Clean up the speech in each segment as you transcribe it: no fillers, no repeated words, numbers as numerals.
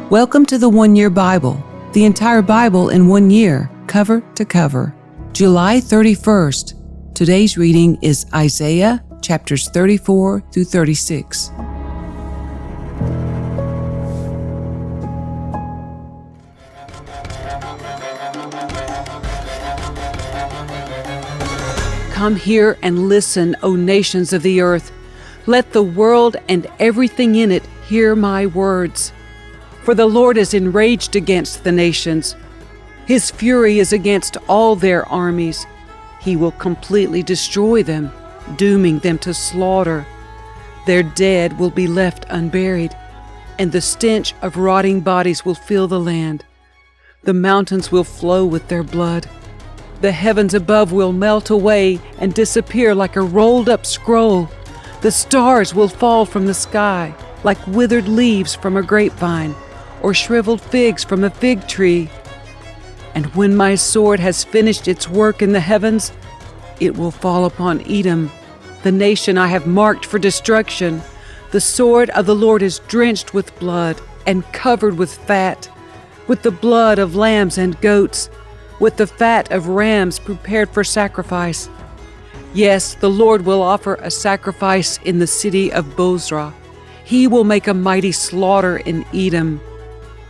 Welcome to the 1 Year Bible, the entire Bible in 1 year, cover to cover. July 31st. Today's reading is Isaiah chapters 34 through 36. Come here and listen, O nations of the earth. Let the world and everything in it hear my words. For the Lord is enraged against the nations. His fury is against all their armies. He will completely destroy them, dooming them to slaughter. Their dead will be left unburied, and the stench of rotting bodies will fill the land. The mountains will flow with their blood. The heavens above will melt away and disappear like a rolled-up scroll. The stars will fall from the sky like withered leaves from a grapevine, or shriveled figs from a fig tree. And when my sword has finished its work in the heavens, it will fall upon Edom, the nation I have marked for destruction. The sword of the Lord is drenched with blood and covered with fat, with the blood of lambs and goats, with the fat of rams prepared for sacrifice. Yes, the Lord will offer a sacrifice in the city of Bozrah. He will make a mighty slaughter in Edom.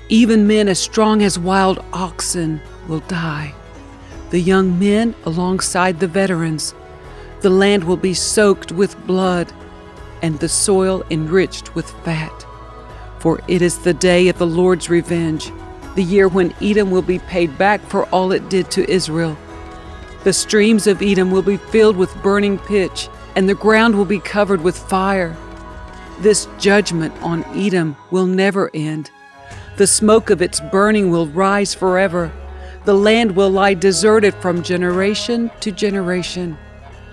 Even men as strong as wild oxen will die, the young men alongside the veterans. The land will be soaked with blood, and the soil enriched with fat. For it is the day of the Lord's revenge, the year when Edom will be paid back for all it did to Israel. The streams of Edom will be filled with burning pitch, and the ground will be covered with fire. This judgment on Edom will never end. The smoke of its burning will rise forever. The land will lie deserted from generation to generation.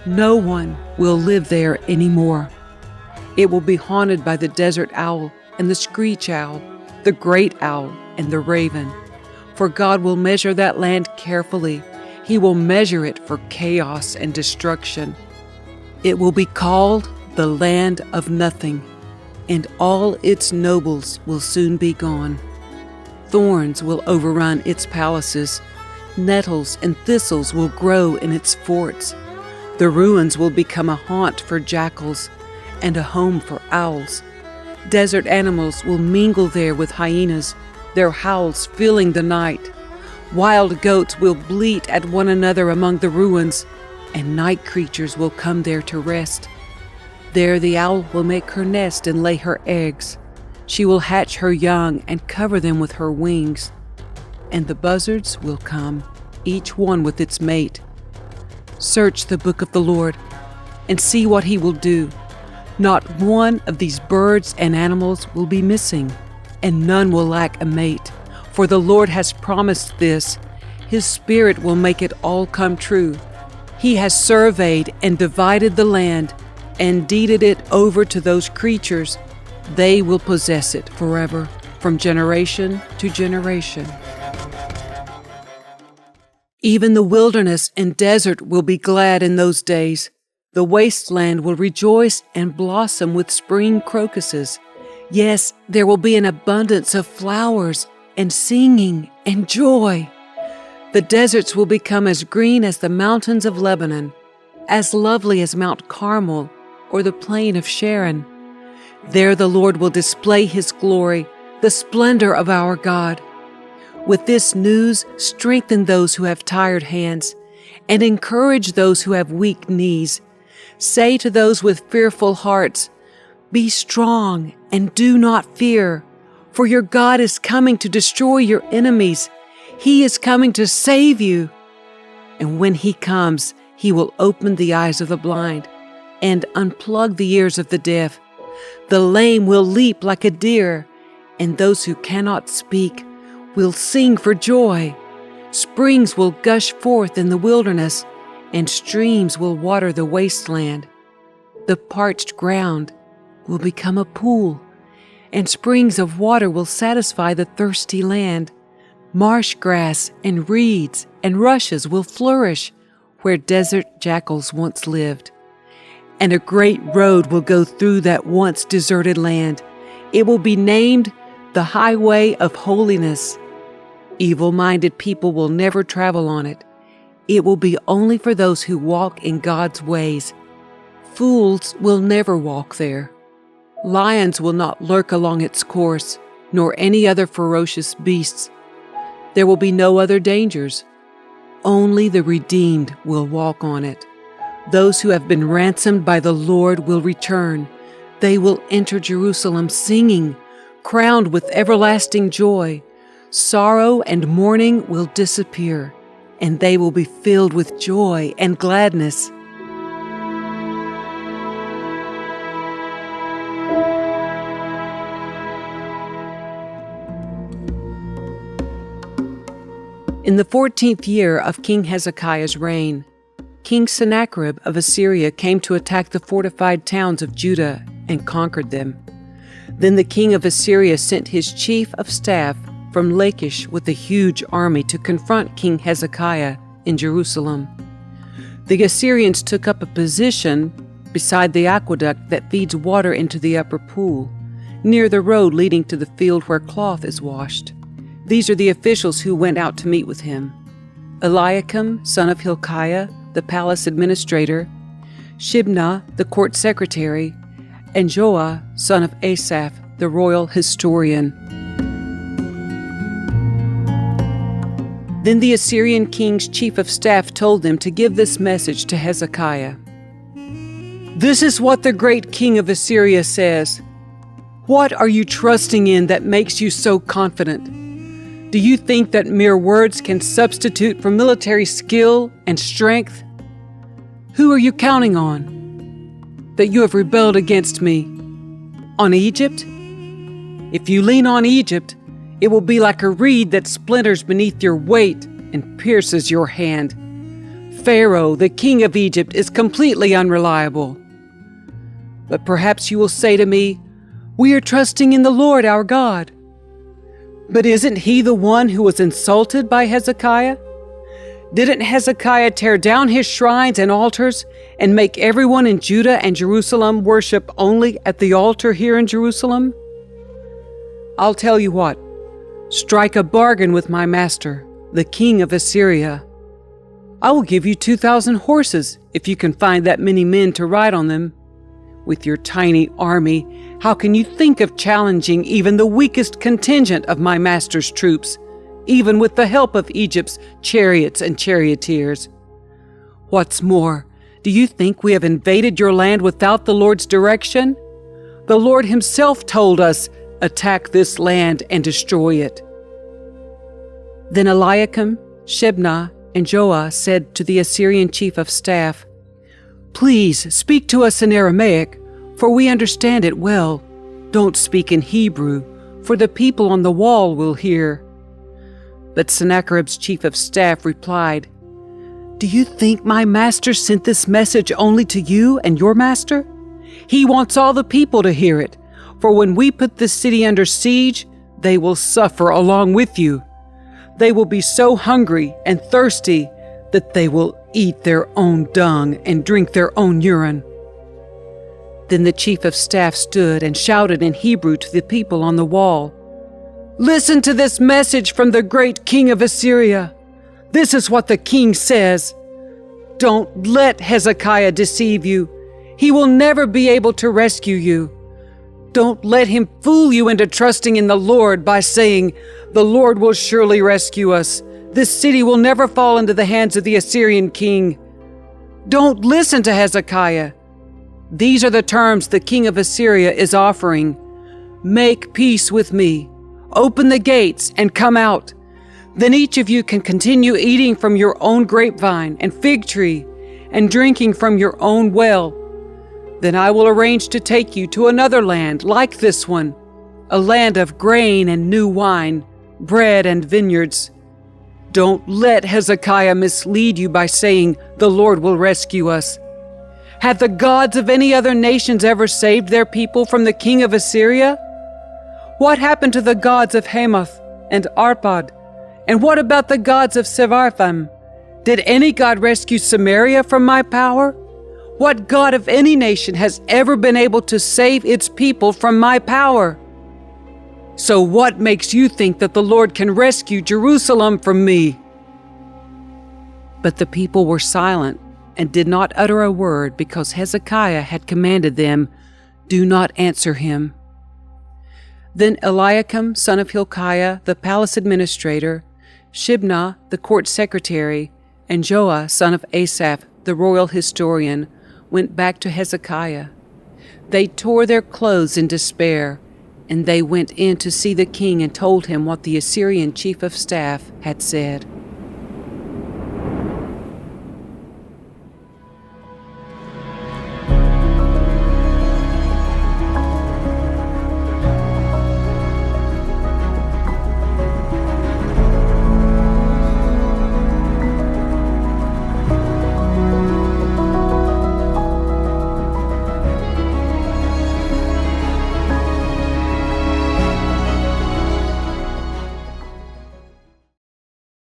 No one will live there anymore. It will be haunted by the desert owl and the screech owl, the great owl and the raven. For God will measure that land carefully. He will measure it for chaos and destruction. It will be called the land of nothing, and all its nobles will soon be gone. Thorns will overrun its palaces. Nettles and thistles will grow in its forts. The ruins will become a haunt for jackals and a home for owls. Desert animals will mingle there with hyenas, their howls filling the night. Wild goats will bleat at one another among the ruins, and night creatures will come there to rest. There the owl will make her nest and lay her eggs. She will hatch her young and cover them with her wings. And the buzzards will come, each one with its mate. Search the book of the Lord and see what he will do. Not one of these birds and animals will be missing, and none will lack a mate. For the Lord has promised this. His Spirit will make it all come true. He has surveyed and divided the land and deeded it over to those creatures. They will possess it forever, from generation to generation. Even the wilderness and desert will be glad in those days. The wasteland will rejoice and blossom with spring crocuses. Yes, there will be an abundance of flowers and singing and joy. The deserts will become as green as the mountains of Lebanon, as lovely as Mount Carmel or the plain of Sharon. There the Lord will display His glory, the splendor of our God. With this news, strengthen those who have tired hands, and encourage those who have weak knees. Say to those with fearful hearts, "Be strong and do not fear, for your God is coming to destroy your enemies. He is coming to save you." And when He comes, He will open the eyes of the blind and unplug the ears of the deaf. The lame will leap like a deer, and those who cannot speak will sing for joy. Springs will gush forth in the wilderness, and streams will water the wasteland. The parched ground will become a pool, and springs of water will satisfy the thirsty land. Marsh grass and reeds and rushes will flourish where desert jackals once lived. And a great road will go through that once deserted land. It will be named the highway of holiness. Evil-minded people will never travel on it. It will be only for those who walk in God's ways. Fools will never walk there. Lions will not lurk along its course, nor any other ferocious beasts. There will be no other dangers. Only the redeemed will walk on it. Those who have been ransomed by the Lord will return. They will enter Jerusalem singing, crowned with everlasting joy. Sorrow and mourning will disappear, and they will be filled with joy and gladness. In the 14th year of King Hezekiah's reign, King Sennacherib of Assyria came to attack the fortified towns of Judah and conquered them. Then the king of Assyria sent his chief of staff from Lachish with a huge army to confront King Hezekiah in Jerusalem. The Assyrians took up a position beside the aqueduct that feeds water into the upper pool, near the road leading to the field where cloth is washed. These are the officials who went out to meet with him: Eliakim, son of Hilkiah, the palace administrator; Shibnah, the court secretary; and Joah, son of Asaph, the royal historian. Then the Assyrian king's chief of staff told them to give this message to Hezekiah. "This is what the great king of Assyria says. What are you trusting in that makes you so confident? Do you think that mere words can substitute for military skill and strength? Who are you counting on? That you have rebelled against me? On Egypt? If you lean on Egypt, it will be like a reed that splinters beneath your weight and pierces your hand. Pharaoh, the king of Egypt, is completely unreliable. But perhaps you will say to me, 'We are trusting in the Lord our God.' But isn't he the one who was insulted by Hezekiah? Didn't Hezekiah tear down his shrines and altars and make everyone in Judah and Jerusalem worship only at the altar here in Jerusalem? I'll tell you what, strike a bargain with my master, the king of Assyria. I will give you 2,000 horses if you can find that many men to ride on them. With your tiny army, how can you think of challenging even the weakest contingent of my master's troops, even with the help of Egypt's chariots and charioteers? What's more, do you think we have invaded your land without the Lord's direction? The Lord himself told us, 'Attack this land and destroy it.'" Then Eliakim, Shebna, and Joah said to the Assyrian chief of staff, "Please speak to us in Aramaic, for we understand it well. Don't speak in Hebrew, for the people on the wall will hear." But Sennacherib's chief of staff replied, "Do you think my master sent this message only to you and your master? He wants all the people to hear it, for when we put this city under siege, they will suffer along with you. They will be so hungry and thirsty that they will eat their own dung and drink their own urine." Then the chief of staff stood and shouted in Hebrew to the people on the wall, "Listen to this message from the great king of Assyria. This is what the king says. Don't let Hezekiah deceive you. He will never be able to rescue you. Don't let him fool you into trusting in the Lord by saying, 'The Lord will surely rescue us. This city will never fall into the hands of the Assyrian king.' Don't listen to Hezekiah. These are the terms the king of Assyria is offering. Make peace with me. Open the gates and come out. Then each of you can continue eating from your own grapevine and fig tree and drinking from your own well. Then I will arrange to take you to another land like this one, a land of grain and new wine, bread and vineyards. Don't let Hezekiah mislead you by saying, 'The Lord will rescue us.' Have the gods of any other nations ever saved their people from the king of Assyria? What happened to the gods of Hamath and Arpad? And what about the gods of Sepharvaim? Did any god rescue Samaria from my power? What god of any nation has ever been able to save its people from my power? So what makes you think that the Lord can rescue Jerusalem from me?" But the people were silent and did not utter a word, because Hezekiah had commanded them, "Do not answer him." Then Eliakim, son of Hilkiah, the palace administrator, Shibnah, the court secretary, and Joah, son of Asaph, the royal historian, went back to Hezekiah. They tore their clothes in despair, and they went in to see the king and told him what the Assyrian chief of staff had said.